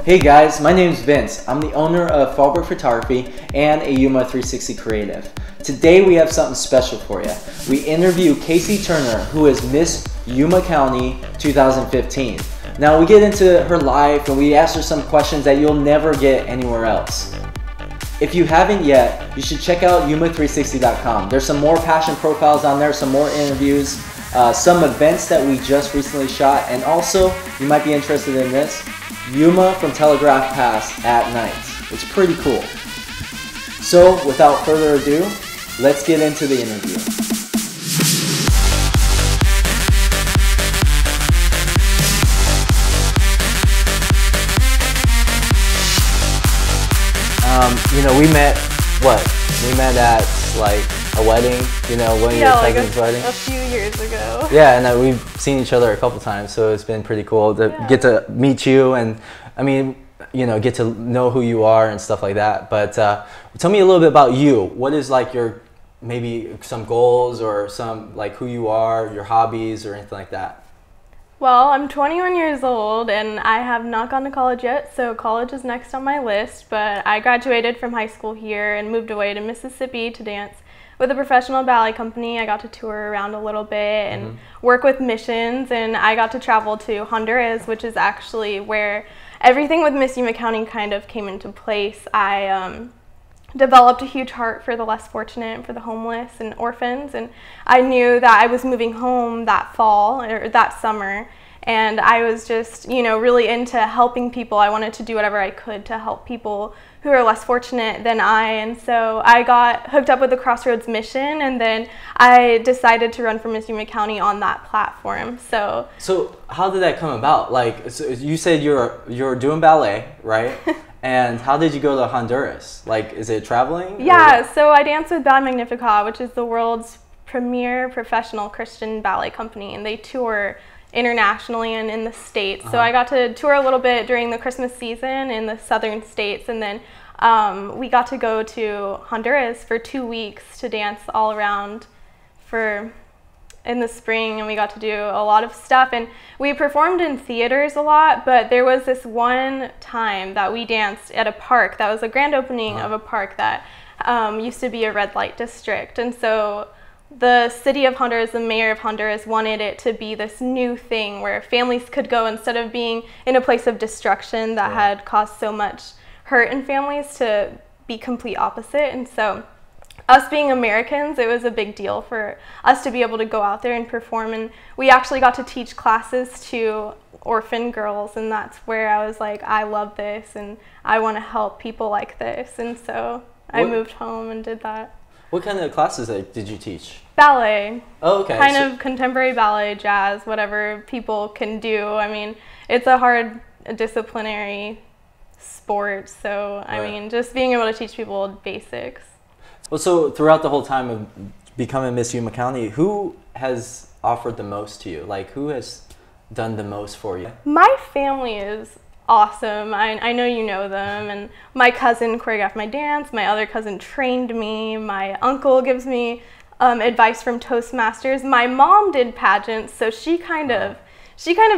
Hey guys, my name's Vince. I'm the owner of Fallbrook Photography and a Yuma 360 creative. Today we have something special for you. We interview Kacey Turner, who is Miss Yuma County 2015. Now we get into her life and we ask her some questions that you'll never get anywhere else. If you haven't yet, you should check out Yuma360.com. There's some more passion profiles on there, some more interviews, some events that we just recently shot, and also, you might be interested in this, Yuma from Telegraph Pass at night. It's pretty cool. So, without further ado, let's get into the interview. We met, we met at like a wedding, one of your cousin's wedding. A few years ago. Yeah, and we've seen each other a couple times, so it's been pretty cool to get to meet you and, get to know who you are and stuff like that. But tell me a little bit about you. What is like your, maybe some goals or some, like who you are, your hobbies or anything like that? Well, I'm 21 years old and I have not gone to college yet, so college is next on my list, but I graduated from high school here and moved away to Mississippi to dance with a professional ballet company. I got to tour around a little bit and work with missions, and I got to travel to Honduras, which is actually where everything with Miss Yuma County kind of came into place. I developed a huge heart for the less fortunate, for the homeless and orphans, and I knew that I was moving home that fall or that summer, and I was just really into helping people. I wanted to do whatever I could to help people who are less fortunate than I, and so I got hooked up with the Crossroads mission, and then I decided to run for Miss Yuma County on that platform. So how did that come about? Like, so you said you're doing ballet, right? And how did you go to Honduras? Like, is it traveling? Yeah, so I dance with Ballet Magnificat, which is the world's premier professional Christian ballet company, and they tour internationally and in the States. So I got to tour a little bit during the Christmas season in the southern states, and then we got to go to Honduras for 2 weeks to dance all around in the spring, and we got to do a lot of stuff, and we performed in theaters a lot, but there was this one time that we danced at a park that was a grand opening of a park that used to be a red light district, and so the city of Honduras, the mayor of Honduras, wanted it to be this new thing where families could go instead of being in a place of destruction that had caused so much hurt in families to be complete opposite. And so us being Americans, it was a big deal for us to be able to go out there and perform, and we actually got to teach classes to orphan girls, and that's where I was like, I love this and I want to help people like this, and so I moved home and did that. What kind of classes did you teach? Ballet. Oh, okay. Kind of contemporary ballet, jazz, whatever people can do. I mean, it's a hard disciplinary sport, so I mean, just being able to teach people basics. Well, so throughout the whole time of becoming Miss Yuma County, who has offered the most to you? Like, who has done the most for you? My family is awesome. I know you know them, and my cousin choreographed my dance, my other cousin trained me, my uncle gives me advice from Toastmasters. My mom did pageants, so she kind of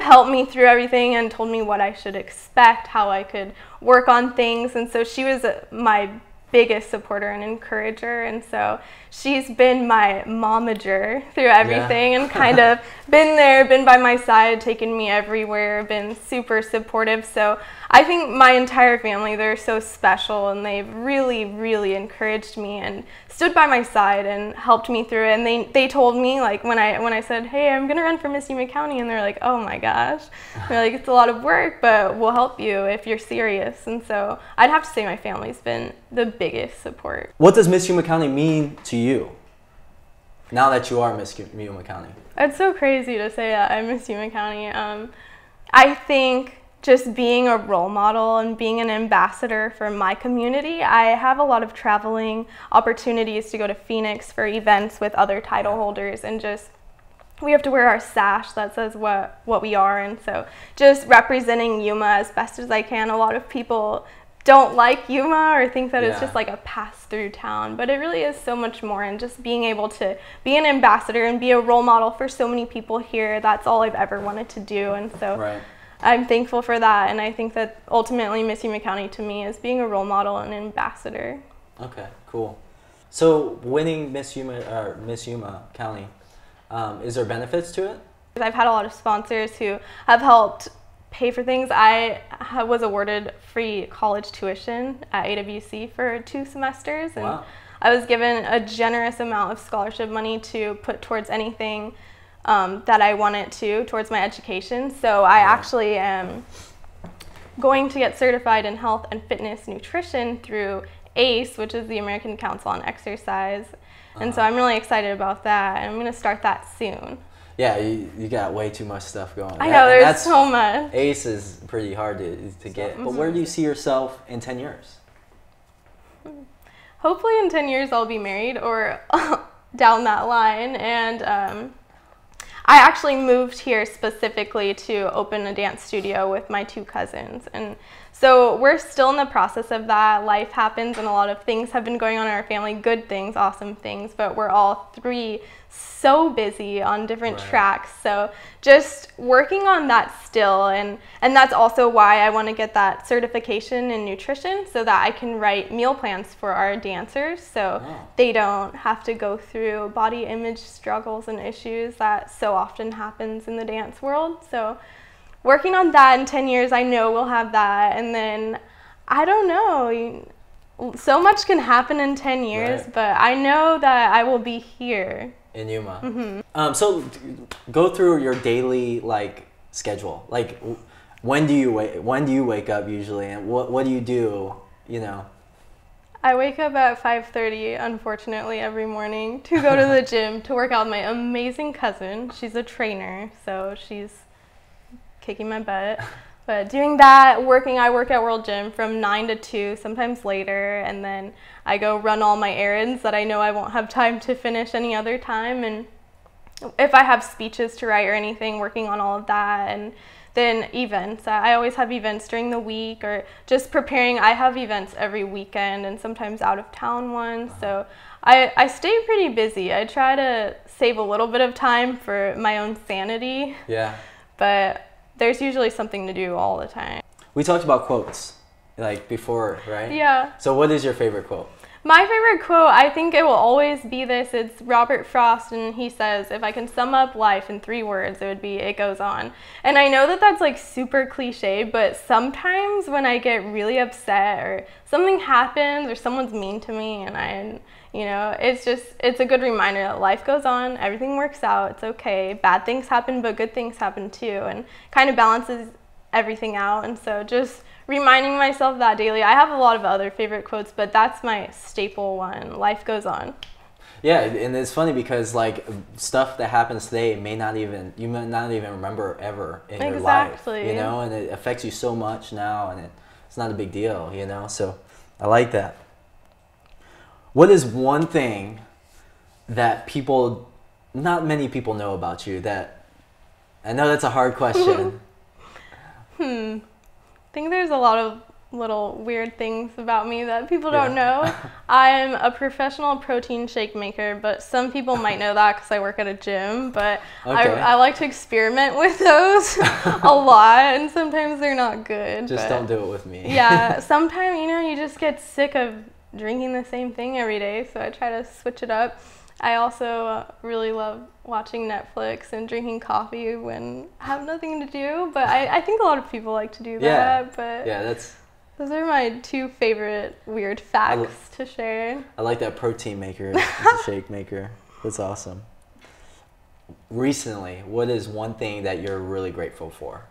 helped me through everything and told me what I should expect, how I could work on things, and so she was my biggest supporter and encourager, and so she's been my momager through everything and kind of been by my side, taken me everywhere, been super supportive. So I think my entire family, they're so special, and they've really, really encouraged me and stood by my side and helped me through it. And they told me, like, when I said, hey, I'm gonna run for Miss Yuma County, and they're like, oh my gosh, they're like, it's a lot of work, but we'll help you if you're serious. And so I'd have to say my family's been the biggest support. What does Miss Yuma County mean to you now that you are Miss Yuma County? It's so crazy to say that I'm Miss Yuma County. I think just being a role model and being an ambassador for my community. I have a lot of traveling opportunities to go to Phoenix for events with other title holders, and just we have to wear our sash that says what we are, and so just representing Yuma as best as I can. A lot of people don't like Yuma or think that it's just like a pass-through town, but it really is so much more, and just being able to be an ambassador and be a role model for so many people here, that's all I've ever wanted to do. And so I'm thankful for that, and I think that ultimately Miss Yuma County to me is being a role model and an ambassador. Okay, cool. So winning Miss Yuma County, is there benefits to it? I've had a lot of sponsors who have helped pay for things. I was awarded free college tuition at AWC for 2 semesters, and wow. I was given a generous amount of scholarship money to put towards anything that I wanted towards my education. So I actually am going to get certified in health and fitness nutrition through ACE, which is the American Council on Exercise. And so I'm really excited about that, and I'm going to start that soon. Yeah, you got way too much stuff going. I know, there's so much. ACE is pretty hard to get. But where do you see yourself in 10 years? Hopefully in 10 years I'll be married or down that line. And I actually moved here specifically to open a dance studio with my 2 cousins. And so we're still in the process of that. Life happens and a lot of things have been going on in our family, good things, awesome things, but we're all 3 so busy on different tracks. So just working on that still, and that's also why I want to get that certification in nutrition so that I can write meal plans for our dancers so they don't have to go through body image struggles and issues that so often happens in the dance world. So working on that in 10 years, I know we'll have that. And then, I don't know, so much can happen in 10 years, but I know that I will be here. In Yuma. So go through your daily schedule. Like when do you wake up usually, and what do you do, you know? I wake up at 5:30 unfortunately every morning to go to the gym to work out with my amazing cousin. She's a trainer, so she's kicking my butt. But doing that, I work at World Gym from 9 to 2, sometimes later, and then I go run all my errands that I know I won't have time to finish any other time. And if I have speeches to write or anything, working on all of that. And then events. I always have events during the week or just preparing. I have events every weekend and sometimes out of town ones. So I stay pretty busy. I try to save a little bit of time for my own sanity. Yeah. But there's usually something to do all the time. We talked about quotes, before, right? Yeah. So what is your favorite quote? My favorite quote, I think it will always be this. It's Robert Frost, and he says, if I can sum up life in 3 words, it would be, it goes on. And I know that that's super cliche, but sometimes when I get really upset or something happens or someone's mean to me and it's a good reminder that life goes on, everything works out, it's okay. Bad things happen, but good things happen too, and kind of balances everything out. And so just reminding myself that daily. I have a lot of other favorite quotes, but that's my staple one. Life goes on. Yeah, and it's funny because stuff that happens today you may not even remember ever in your life, and it affects you so much now, and it's not a big deal, So I like that. What is one thing that not many people know about you that, I know that's a hard question. I think there's a lot of little weird things about me that people don't know. I'm a professional protein shake maker, but some people might know that because I work at a gym, but I like to experiment with those a lot, and sometimes they're not good. Just don't do it with me. Yeah, sometimes, you just get sick of drinking the same thing every day, so I try to switch it up. I also really love watching Netflix and drinking coffee when I have nothing to do, but I think a lot of people like to do that. But those are my 2 favorite weird facts to share. I like that protein maker, it's a shake maker. That's awesome. Recently, what is one thing that you're really grateful for?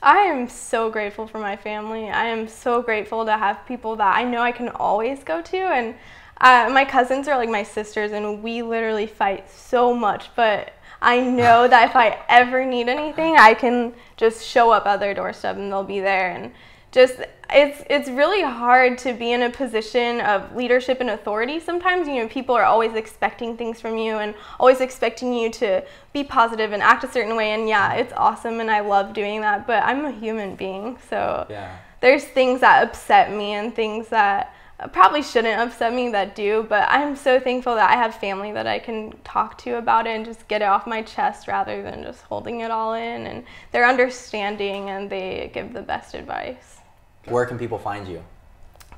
I am so grateful for my family. I am so grateful to have people that I know I can always go to, and my cousins are like my sisters, and we literally fight so much, but I know that if I ever need anything, I can just show up at their doorstep and they'll be there. And just it's really hard to be in a position of leadership and authority sometimes. People are always expecting things from you and always expecting you to be positive and act a certain way, and it's awesome and I love doing that, but I'm a human being, so there's things that upset me and things that probably shouldn't upset me that do, but I'm so thankful that I have family that I can talk to about it and just get it off my chest rather than just holding it all in. And they're understanding and they give the best advice. Where can people find you?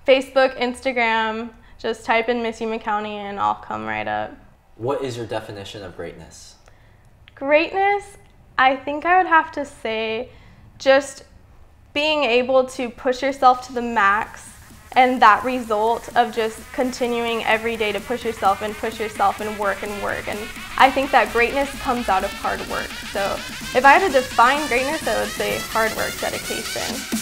Facebook, Instagram, just type in Miss Yuma County and I'll come right up. What is your definition of greatness? Greatness, I think I would have to say just being able to push yourself to the max, and that result of just continuing every day to push yourself and work and work. And I think that greatness comes out of hard work. So if I had to define greatness, I would say hard work, dedication.